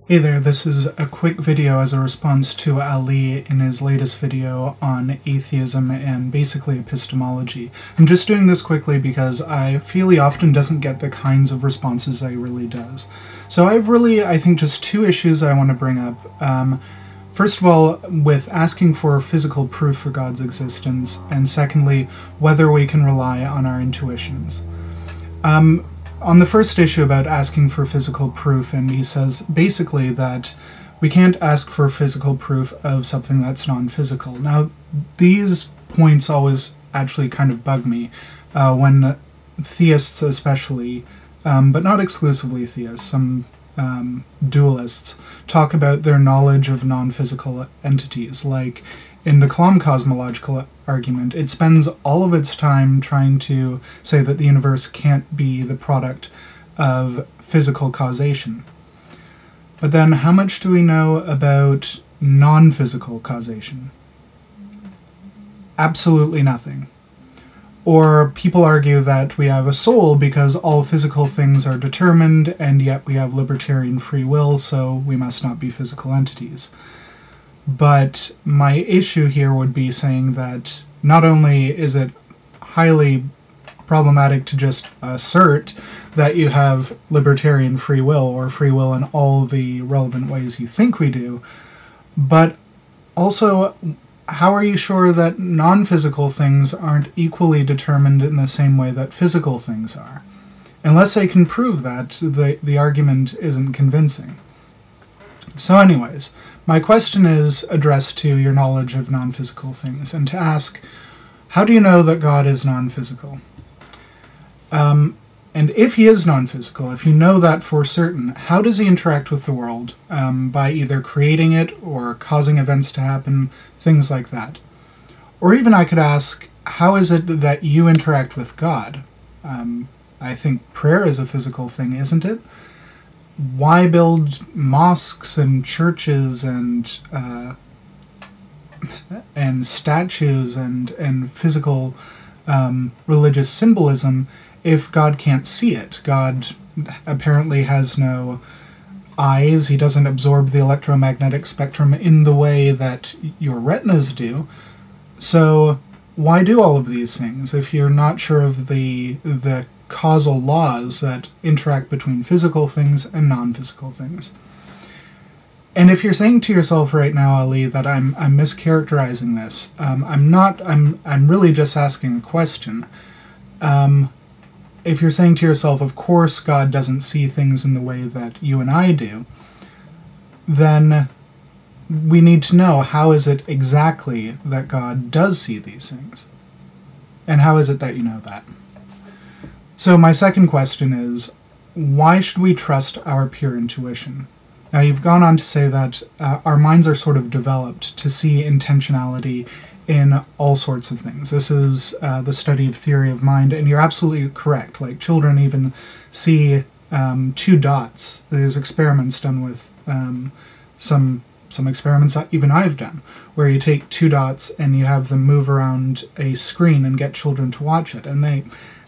Hey there, this is a quick video as a response to Ali in his latest video on atheism and basically epistemology. I'm just doing this quickly because I feel he often doesn't get the kinds of responses that he really does. So I think, just two issues I want to bring up. First of all, with asking for physical proof for God's existence, and secondly, whether we can rely on our intuitions. On the first issue about asking for physical proof, and he says basically that we can't ask for physical proof of something that's non-physical. Now, these points always actually kind of bug me when theists especially, but not exclusively theists, some dualists, talk about their knowledge of non-physical entities. Like in the Kalam cosmological argument, it spends all of its time trying to say that the universe can't be the product of physical causation. But then how much do we know about non-physical causation? Absolutely nothing. Or people argue that we have a soul because all physical things are determined, and yet we have libertarian free will, so we must not be physical entities. But my issue here would be saying that not only is it highly problematic to just assert that you have libertarian free will, or free will in all the relevant ways you think we do, but also, how are you sure that non-physical things aren't equally determined in the same way that physical things are? Unless they can prove that, the argument isn't convincing. So anyways, my question is addressed to your knowledge of non-physical things, and to ask, how do you know that God is non-physical? And if he is non-physical, if you know that for certain, how does he interact with the world? By either creating it or causing events to happen, things like that. Or even I could ask, how is it that you interact with God? I think prayer is a physical thing, isn't it? Why build mosques and churches and statues and physical religious symbolism if God can't see it? God apparently has no eyes. He doesn't absorb the electromagnetic spectrum in the way that your retinas do. So why do all of these things if you're not sure of the causal laws that interact between physical things and non-physical things? And if you're saying to yourself right now, Ali, that I'm mischaracterizing this, I'm not. I'm really just asking a question. If you're saying to yourself, of course God doesn't see things in the way that you and I do, then we need to know, how is it exactly that God does see these things? And how is it that you know that? So my second question is, why should we trust our pure intuition? Now, you've gone on to say that our minds are sort of developed to see intentionality in all sorts of things. This is the study of theory of mind, and you're absolutely correct. Like, children even see two dots. There's experiments done with some experiments that even I've done, where you take two dots and you have them move around a screen and get children to watch it, and they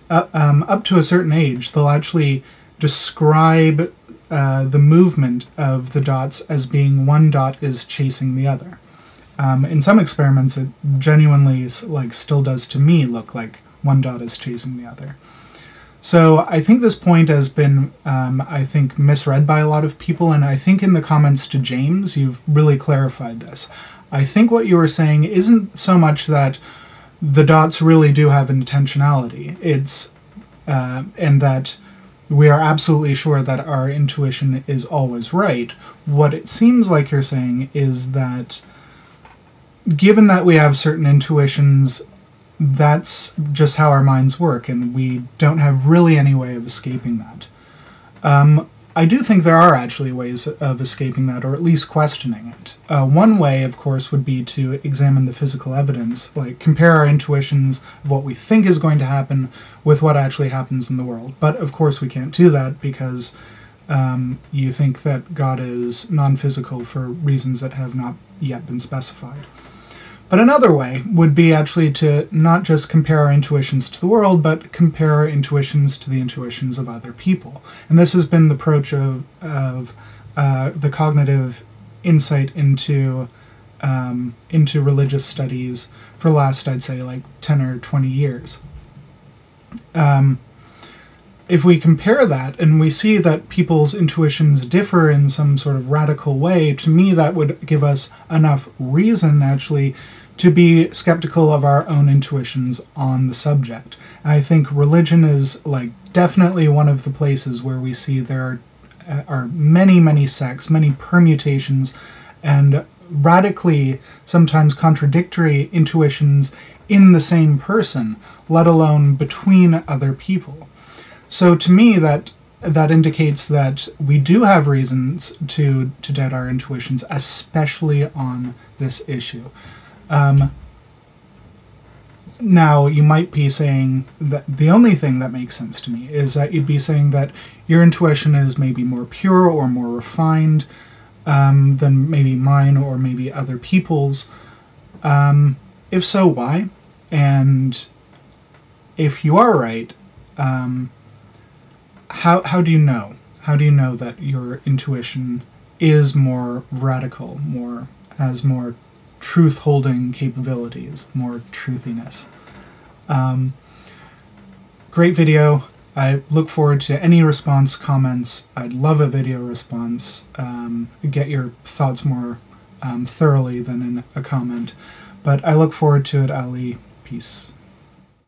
up to a certain age, they'll actually describe the movement of the dots as being one dot is chasing the other. In some experiments, it genuinely, still does to me look like one dot is chasing the other. So I think this point has been, misread by a lot of people, and I think in the comments to James, you've really clarified this. I think what you were saying isn't so much that the dots really do have intentionality. It's and that we are absolutely sure that our intuition is always right. What it seems like you're saying is that, given that we have certain intuitions, that's just how our minds work, and we don't have really any way of escaping that. I do think there are actually ways of escaping that, or at least questioning it. One way, of course, would be to examine the physical evidence, like compare our intuitions of what we think is going to happen with what actually happens in the world. But of course we can't do that because you think that God is non-physical for reasons that have not yet been specified. But another way would be actually to not just compare our intuitions to the world, but compare our intuitions to the intuitions of other people. And this has been the approach of the cognitive insight into religious studies for the last, I'd say, like 10 or 20 years. If we compare that and we see that people's intuitions differ in some sort of radical way, to me that would give us enough reason, actually, to be skeptical of our own intuitions on the subject. I think religion is, like, definitely one of the places where we see there are many, many sects, many permutations, and radically, sometimes contradictory intuitions in the same person, let alone between other people. So to me, that indicates that we do have reasons to doubt our intuitions, especially on this issue. Now, you might be saying that the only thing that makes sense to me is that you'd be saying that your intuition is maybe more pure or more refined than maybe mine or maybe other people's. If so, why? And if you are right, how do you know? How do you know that your intuition is more radical, has more truth-holding capabilities, more truthiness? Great video. I look forward to any response, comments. I'd love a video response. Get your thoughts more thoroughly than in a comment. But I look forward to it, Ali. Peace.